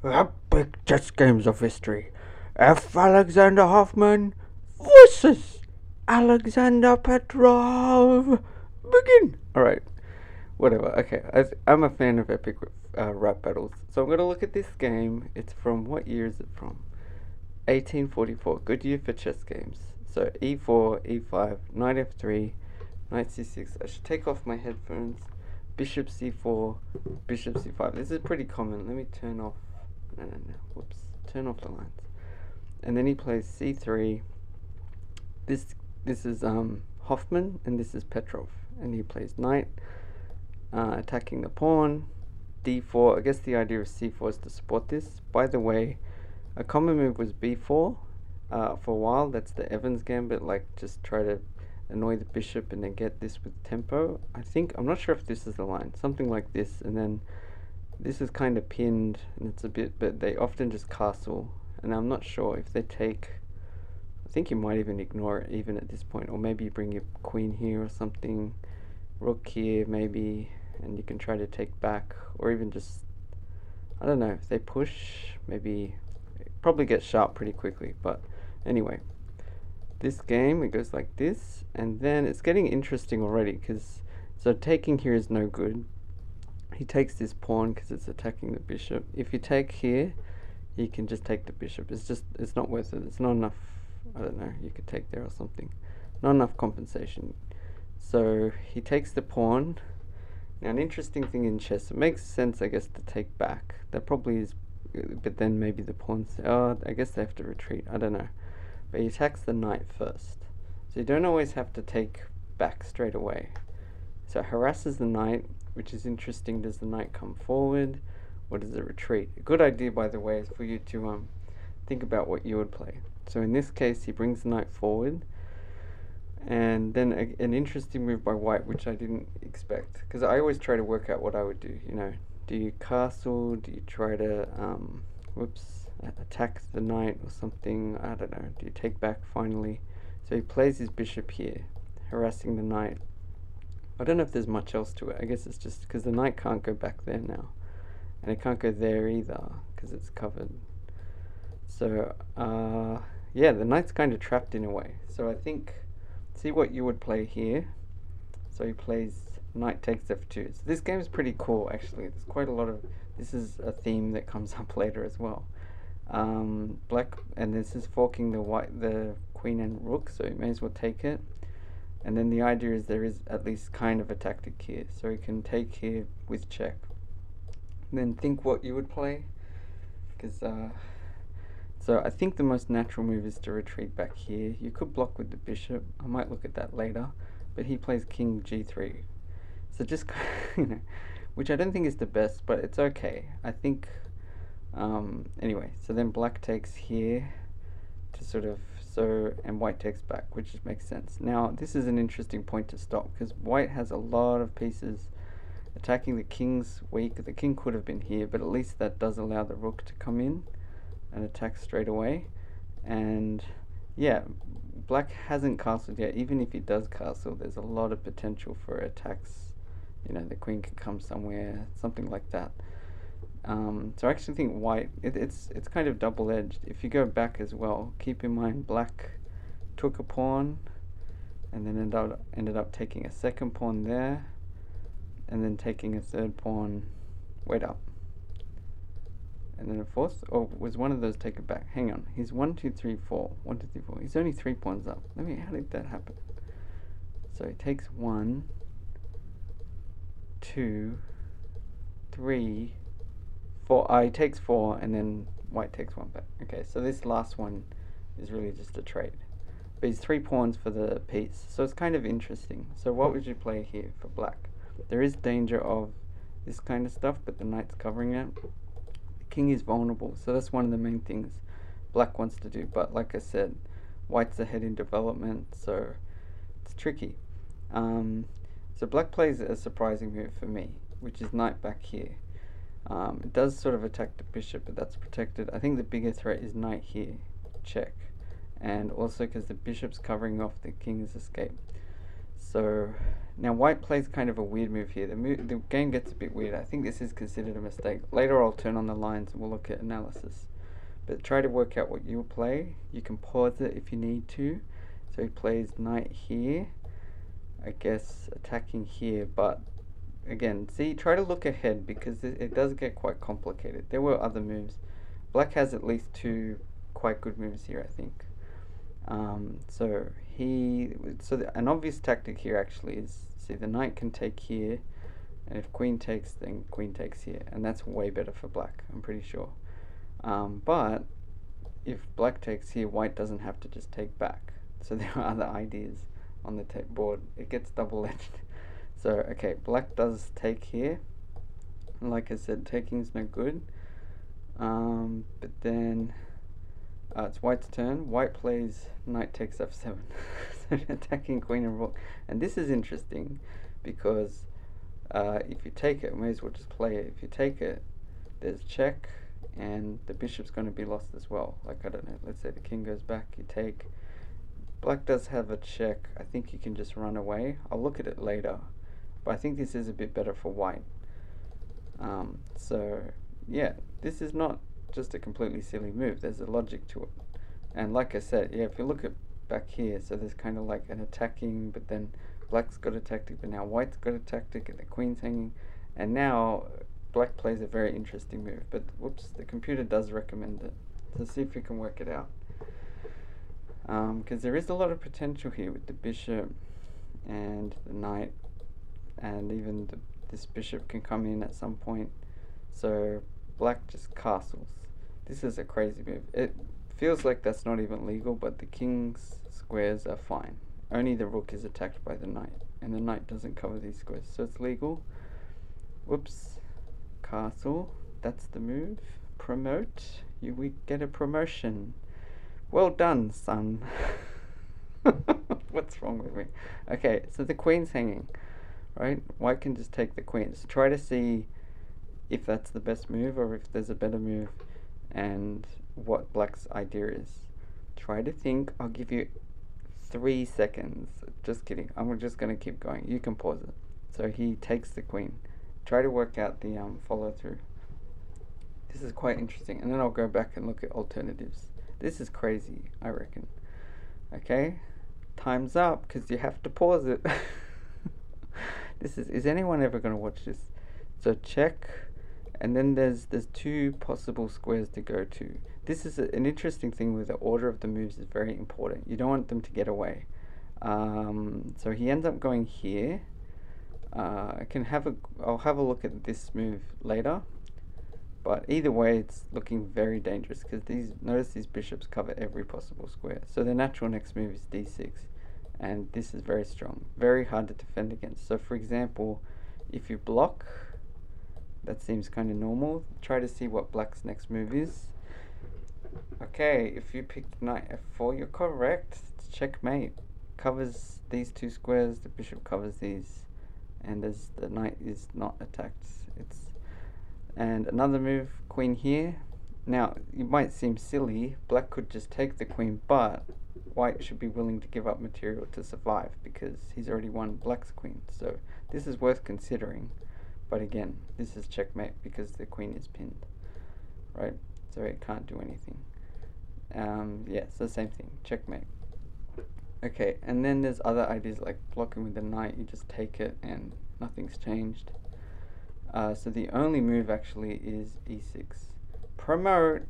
Epic chess games of history. F. Alexander Hoffman versus Alexander Petrov. Begin. Alright, whatever. Okay, I'm a fan of epic rap battles. So I'm going to look at this game. It's from, what year is it from? 1844. Good year for chess games. So e4, e5, knight f3, knight c6. I should take off my headphones. Bishop c4, bishop c5. This is pretty common. Let me turn off. No. Whoops. Turn off the lines. And then he plays c3. This is Hoffman, and this is Petrov. And he plays knight, attacking the pawn. d4. I guess the idea of c4 is to support this. By the way, a common move was b4 for a while. That's the Evans gambit, like just try to annoy the bishop and then get this with tempo. I'm not sure if this is the line. Something like this, and then this is kind of pinned, and it's a bit, but they often just castle. And I'm not sure if they take. I think you might even ignore it even at this point, or maybe you bring your queen here or something, rook here maybe, and you can try to take back, or even just, I don't know, if they push, maybe probably get sharp pretty quickly. But anyway, this game, it goes like this, and then it's getting interesting already, because so taking here is no good. He takes this pawn because it's attacking the bishop. If you take here, you can just take the bishop. It's not worth it. It's not enough. I don't know, you could take there or something. Not enough compensation. So he takes the pawn. Now, an interesting thing in chess, it makes sense, I guess, to take back. That probably is, but then maybe the pawns, I guess they have to retreat. I don't know. But he attacks the knight first. So you don't always have to take back straight away. So it harasses the knight, which is interesting. Does the knight come forward, or does it retreat? A good idea, by the way, is for you to think about what you would play. So in this case, he brings the knight forward, and then an interesting move by white, which I didn't expect, because I always try to work out what I would do. Do you castle? Do you try to attack the knight or something? I don't know. Do you take back finally? So he plays his bishop here, harassing the knight. I don't know if there's much else to it. I guess it's just because the knight can't go back there now, and it can't go there either because it's covered. So yeah, the knight's kind of trapped in a way. So I think, see what you would play here. So he plays knight takes f2. So this game is pretty cool, actually. There's quite a lot of, this is a theme that comes up later as well. Black, and this is forking the queen and rook, so you may as well take it. And then the idea is there is at least kind of a tactic here. So he can take here with check. And then think what you would play. Because so I think the most natural move is to retreat back here. You could block with the bishop. I might look at that later. But he plays king g3. So just, which I don't think is the best, but it's okay. I think, anyway, so then black takes here to sort of, and white takes back, which just makes sense. Now, this is an interesting point to stop, because white has a lot of pieces attacking. The king's weak. The king could have been here, but at least that does allow the rook to come in and attack straight away. And yeah, black hasn't castled yet. Even if he does castle, there's a lot of potential for attacks. The queen can come somewhere, something like that. So I actually think white, it's kind of double-edged. If you go back as well, keep in mind black took a pawn and then ended up taking a second pawn there, and then taking a third pawn, wait up, and then a fourth, or was one of those taken back? Hang on, he's 1, 2, 3, 4. 1, 2, 3, 4. He's only 3 pawns up. How did that happen? So he takes 1, 2, 3, 4. He takes 4, and then white takes 1 back. Okay, so this last one is really just a trade. But he's 3 pawns for the piece, so it's kind of interesting. So what would you play here for black? There is danger of this kind of stuff, but the knight's covering it. The king is vulnerable, so that's one of the main things black wants to do. But like I said, white's ahead in development, so it's tricky. So black plays a surprising move for me, which is knight back here. It does sort of attack the bishop, but that's protected. I think the bigger threat is knight here, check. And also because the bishop's covering off the king's escape. So now white plays kind of a weird move here. The game gets a bit weird. I think this is considered a mistake. Later I'll turn on the lines and we'll look at analysis. But try to work out what you play. You can pause it if you need to. So he plays knight here. I guess attacking here, but again, see, try to look ahead because it does get quite complicated. There were other moves. Black has at least two quite good moves here, I think. An obvious tactic here actually is, see, the knight can take here, and if queen takes, then queen takes here, and that's way better for black, I'm pretty sure. But if black takes here, white doesn't have to just take back. So there are other ideas on the board. It gets double-edged. So, okay, black does take here. Like I said, taking's no good. But then it's white's turn. White plays knight takes f7. So attacking queen and rook. And this is interesting because if you take it, may as well just play it. If you take it, there's check, and the bishop's going to be lost as well. Like, I don't know, let's say the king goes back, you take. Black does have a check. I think you can just run away. I'll look at it later. But I think this is a bit better for white. So, yeah, this is not just a completely silly move. There's a logic to it. And like I said, yeah, if you look at back here, so there's kind of like an attacking, but then black's got a tactic, but now white's got a tactic, and the queen's hanging. And now black plays a very interesting move. But, whoops, the computer does recommend it. So see if you can work it out. Because there is a lot of potential here with the bishop and the knight, and even this bishop can come in at some point. So black just castles. This is a crazy move. It feels like that's not even legal, but the king's squares are fine. Only the rook is attacked by the knight, and the knight doesn't cover these squares, so it's legal. Whoops. Castle. That's the move. Promote. We get a promotion. Well done, son. What's wrong with me? Okay, so the queen's hanging, right? White can just take the queen. So try to see if that's the best move or if there's a better move and what black's idea is. Try to think. I'll give you 3 seconds. Just kidding. I'm just going to keep going. You can pause it. So he takes the queen. Try to work out the follow through. This is quite interesting. And then I'll go back and look at alternatives. This is crazy, I reckon. Okay, time's up because you have to pause it. Is anyone ever going to watch this? So check, and then there's two possible squares to go to. This is an interesting thing where the order of the moves is very important. You don't want them to get away. So he ends up going here. I'll have a look at this move later. But either way, it's looking very dangerous because notice these bishops cover every possible square. So the natural next move is d6, and this is very strong, very hard to defend against. So for example, if you block, that seems kind of normal. Try to see what black's next move is. Okay, if you picked knight f4, you're correct. It's checkmate. Covers these two squares, the bishop covers these, and as the knight is not attacked, and another move, queen here. Now, it might seem silly, black could just take the queen, but white should be willing to give up material to survive because he's already won black's queen. So this is worth considering, but again, this is checkmate because the queen is pinned, right? So it can't do anything. Yeah, so same thing, checkmate. Okay, and then there's other ideas like blocking with the knight. You just take it and nothing's changed. So the only move actually is e6. Promote.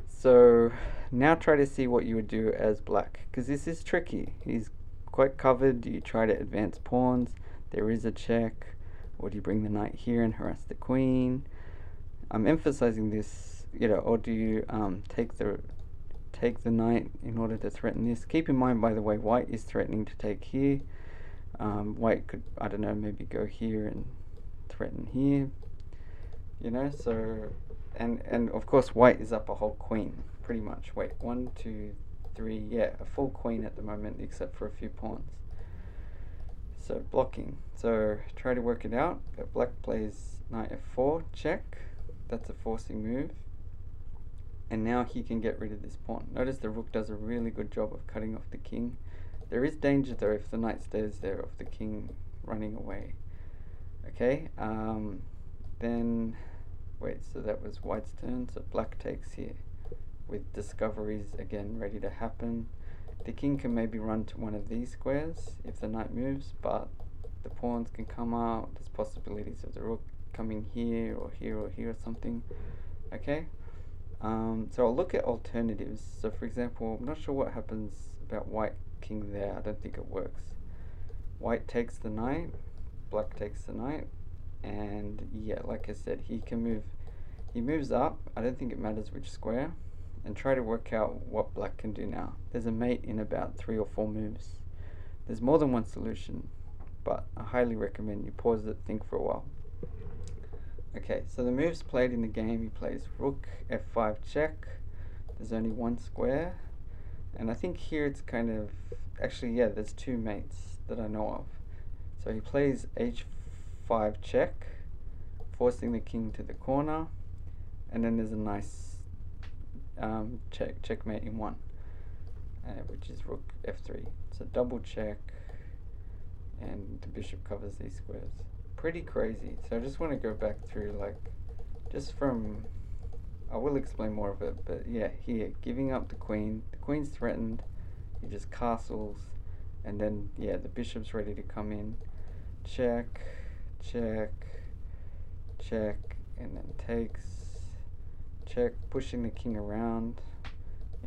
So now try to see what you would do as black, because this is tricky. He's quite covered. Do you try to advance pawns? There is a check. Or do you bring the knight here and harass the queen? I'm emphasizing this, or do you take the knight in order to threaten this? Keep in mind, by the way, white is threatening to take here. White could, I don't know, maybe go here and threaten here, so and of course white is up a whole queen pretty much. Wait, 1 2 3, yeah, a full queen at the moment except for a few pawns. So blocking, so try to work it out. But black plays knight f4, check. That's a forcing move, and now he can get rid of this pawn. Notice the rook does a really good job of cutting off the king. There is danger though if the knight stays there of the king running away. Okay, then, wait, so that was white's turn, so black takes here, with discoveries again ready to happen. The king can maybe run to one of these squares if the knight moves, but the pawns can come out. There's possibilities of the rook coming here or here or here or something. Okay, so I'll look at alternatives. So for example, I'm not sure what happens about white king there. I don't think it works. White takes the knight, black takes the knight, and yeah, like I said, he can move. He moves up. I don't think it matters which square, and try to work out what black can do now. There's a mate in about 3 or 4 moves. There's more than one solution, but I highly recommend you pause it, think for a while. Okay, so the moves played in the game, he plays rook f5 check. There's only one square, and I think here it's kind of, actually yeah, there's 2 mates that I know of. So he plays h5 check, forcing the king to the corner, and then there's a nice checkmate in 1, which is rook f3. So double check, and the bishop covers these squares. Pretty crazy. So I just want to go back through, like, just from, I will explain more of it, but yeah, here, giving up the queen's threatened, he just castles, and then yeah, the bishop's ready to come in, check, check, check, and then takes, check, pushing the king around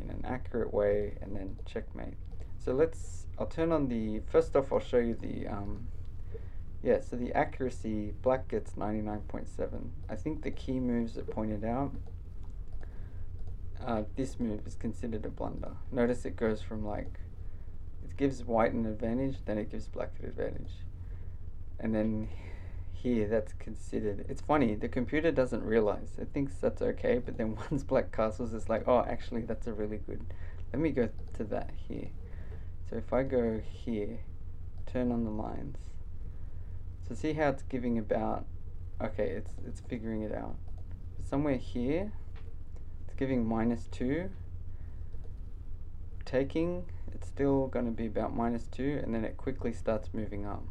in an accurate way, and then checkmate. So I'll turn on the, first off I'll show you the, yeah, so the accuracy, black gets 99.7. I think the key moves that pointed out, this move is considered a blunder. Notice it goes from, like, it gives white an advantage, then it gives black an advantage. And then here, that's considered, it's funny, the computer doesn't realize, it thinks that's okay, but then once black castles, it's like, oh, actually that's a really good, let me go to that here. So if I go here, turn on the lines, so see how it's giving about, okay, it's figuring it out. Somewhere here, it's giving -2, taking, it's still going to be about -2, and then it quickly starts moving up.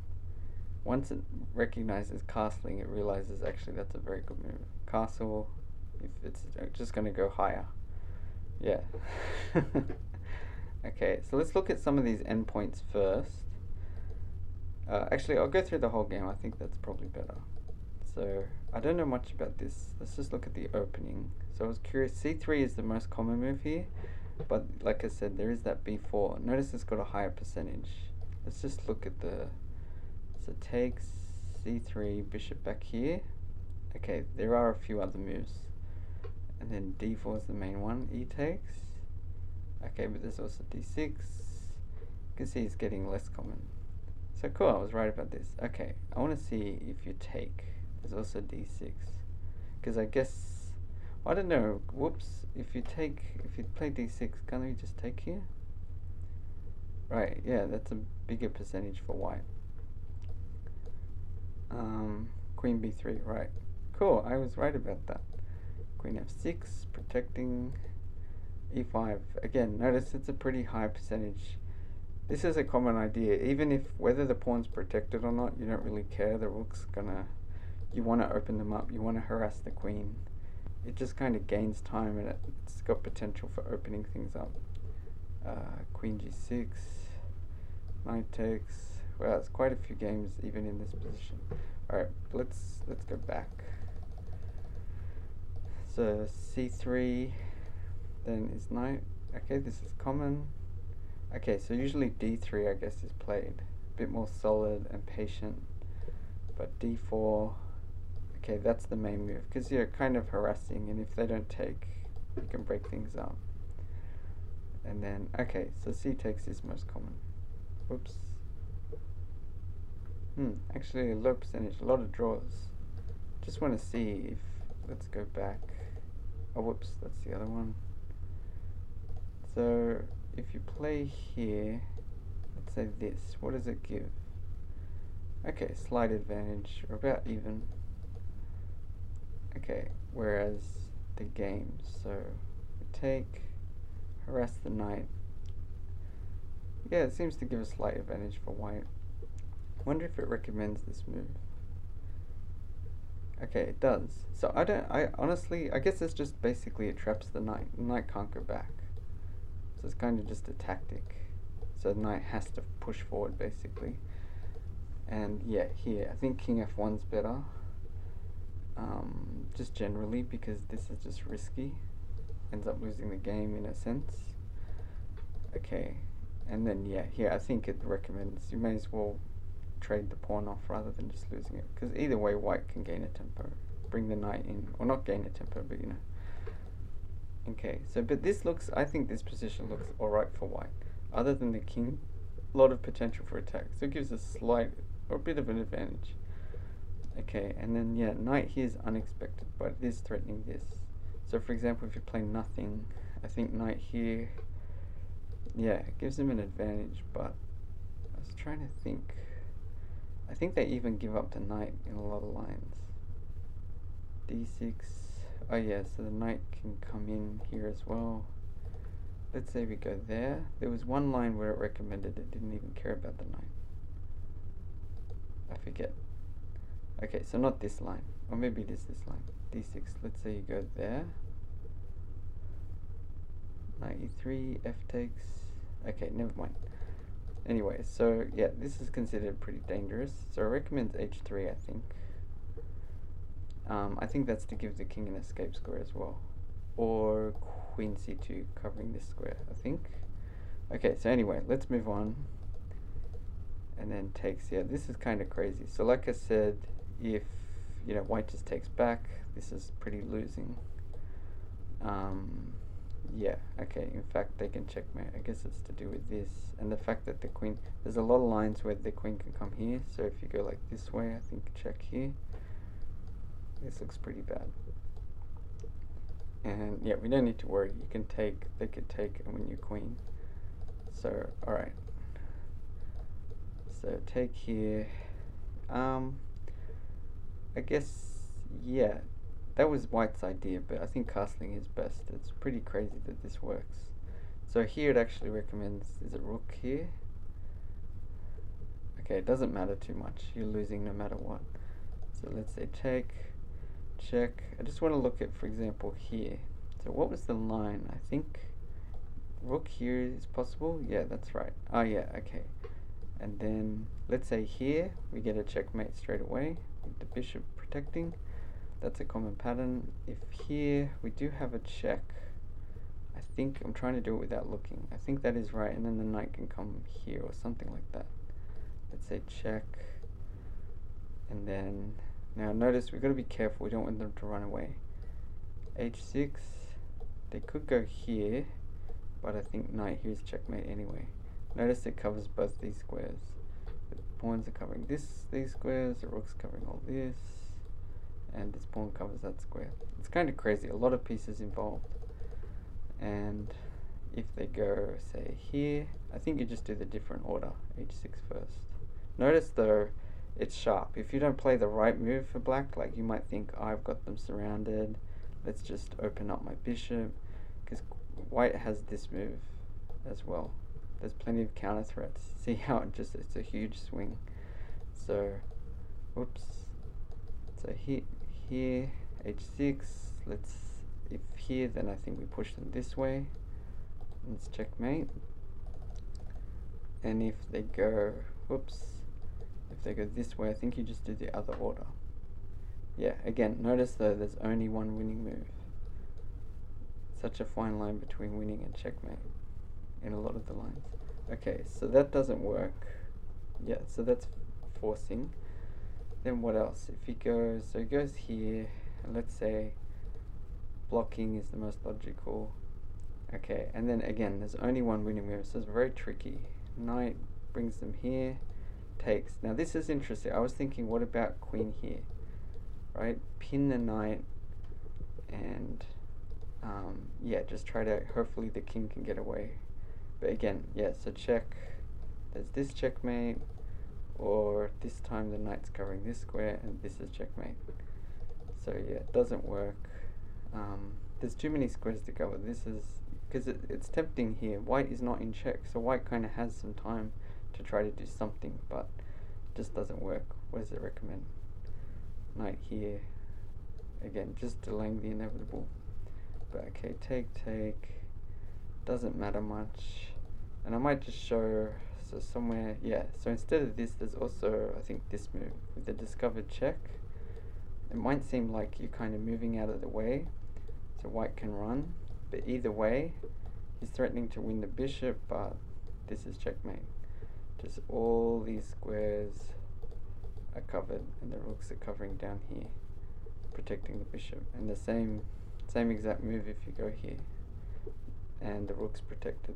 Once it recognizes castling, it realizes actually that's a very good move. Castle, if it's just going to go higher. Yeah. Okay, so let's look at some of these endpoints first. Actually, I'll go through the whole game. I think that's probably better. So, I don't know much about this. Let's just look at the opening. So I was curious, c3 is the most common move here, but like I said, there is that b4. Notice it's got a higher percentage. Let's just look at the, so takes, c3, bishop back here. Okay, there are a few other moves. And then d4 is the main one, e takes. Okay, but there's also d6. You can see it's getting less common. So cool, I was right about this. Okay, I want to see if you take. There's also d6. Because I guess, I don't know, whoops, if you play d6, can't you just take here? Right, yeah, that's a bigger percentage for white. Queen b3, right. Cool, I was right about that. Queen f6, protecting. e5, again, notice it's a pretty high percentage. This is a common idea, even if whether the pawn's protected or not, you don't really care. The rook's gonna, you want to open them up, you want to harass the queen. It just kind of gains time, and it's got potential for opening things up. Queen g6, knight takes. Well, it's quite a few games even in this position. Alright, let's go back. So c3, then is knight. Okay, this is common. Okay, so usually d3 I guess is played. A bit more solid and patient. But d4, okay, that's the main move, because you're kind of harassing, and if they don't take, you can break things up. And then, okay, so c takes is most common. Oops. Actually a low percentage, a lot of draws. Just want to see if, let's go back. Oh, whoops, that's the other one. So, if you play here, let's say this, what does it give? Okay, slight advantage, or about even. Okay, whereas the game, so we take, harass the knight. Yeah, it seems to give a slight advantage for white. Wonder if it recommends this move. Okay, it does. So I honestly, I guess it's just basically it traps the knight. The knight can't go back. So it's kind of just a tactic. So the knight has to push forward basically. And yeah, here, I think king f1's better. Just generally because this is just risky. Ends up losing the game in a sense. Okay, and then yeah, here I think it recommends you may as well trade the pawn off rather than just losing it, because either way white can gain a tempo, bring the knight in, or not gain a tempo, but you know. Okay, so but this looks, I think this position looks alright for white, other than the king, a lot of potential for attack, so it gives a slight or a bit of an advantage. Okay, and then yeah, knight here is unexpected, but it is threatening this. So for example, if you play nothing, I think knight here, yeah, it gives him an advantage, but I was trying to think. I think they even give up the knight in a lot of lines. d6. Oh yeah, so the knight can come in here as well. Let's say we go there. There was one line where it recommended it didn't even care about the knight. I forget. Okay, so not this line. Or maybe it is this line. d6. Let's say you go there. Knight e3, f takes. Okay, never mind. Anyway, so yeah, this is considered pretty dangerous. So I recommend h3, I think. I think that's to give the king an escape square as well. Or queen c2 covering this square, I think. Okay, so anyway, let's move on. And then takes, yeah, this is kind of crazy. So like I said, if, you know, white just takes back, this is pretty losing. Yeah, okay, in fact they can checkmate. I guess it's to do with this. And the fact that the queen, there's a lot of lines where the queen can come here. So if you go like this way, I think check here. This looks pretty bad. And yeah, we don't need to worry. You can take, they could take and win your queen. So, alright. So take here. I guess, yeah, that was white's idea, but I think castling is best. It's pretty crazy that this works. So here it actually recommends, is it rook here? Okay, it doesn't matter too much. You're losing no matter what. So let's say take, check. I just want to look at, for example, here. So what was the line? I think rook here is possible. Yeah, that's right. Oh yeah, okay. And then let's say here we get a checkmate straight away with the bishop protecting. That's a common pattern. If here we do have a check, I think I'm trying to do it without looking. I think that is right, and then the knight can come here or something like that. Let's say check, and then now notice we've got to be careful. We don't want them to run away. h6. They could go here, but I think knight here is checkmate anyway. Notice it covers both these squares. The pawns are covering these squares, the rook's covering all this, and this pawn covers that square. It's kind of crazy, a lot of pieces involved. And if they go, say, here, I think you just do the different order, h6 first. Notice though, it's sharp. If you don't play the right move for black, like you might think, oh, I've got them surrounded, let's just open up my bishop, because white has this move as well. There's plenty of counter threats. See how it's a huge swing. So, whoops. So here, h6. If here, then I think we push them this way. Let's checkmate. And if they go, whoops. If they go this way, I think you just do the other order. Yeah, again, notice though, there's only one winning move. Such a fine line between winning and checkmate in a lot of the lines. Okay, so that doesn't work. Yeah, so that's forcing. Then what else? If he goes, so he goes here, and let's say blocking is the most logical. Okay, and then again, there's only one winning move, so it's very tricky. Knight brings them here, takes. Now this is interesting. I was thinking, what about queen here? Right, pin the knight, and yeah, just try to, hopefully the king can get away. But again, yeah, so check, there's this checkmate, or this time the knight's covering this square, and this is checkmate. So yeah, it doesn't work. There's too many squares to cover. This is, because it's tempting here. White is not in check, so white kind of has some time to try to do something, but just doesn't work. What does it recommend? Knight here. Again, just delaying the inevitable. But okay, take. Doesn't matter much. And I might just show, so somewhere, yeah, so instead of this, there's also, I think, this move with the discovered check. It might seem like you're kind of moving out of the way, so white can run, but either way, he's threatening to win the bishop, but this is checkmate. Just all these squares are covered, and the rooks are covering down here, protecting the bishop. And the same exact move if you go here, and the rook's protected.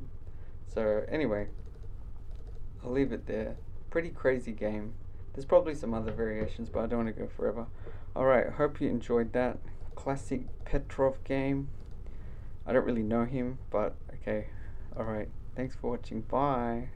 So anyway, I'll leave it there. Pretty crazy game. There's probably some other variations, but I don't want to go forever. Alright, hope you enjoyed that. Classic Petrov game. I don't really know him, but okay. Alright, thanks for watching. Bye.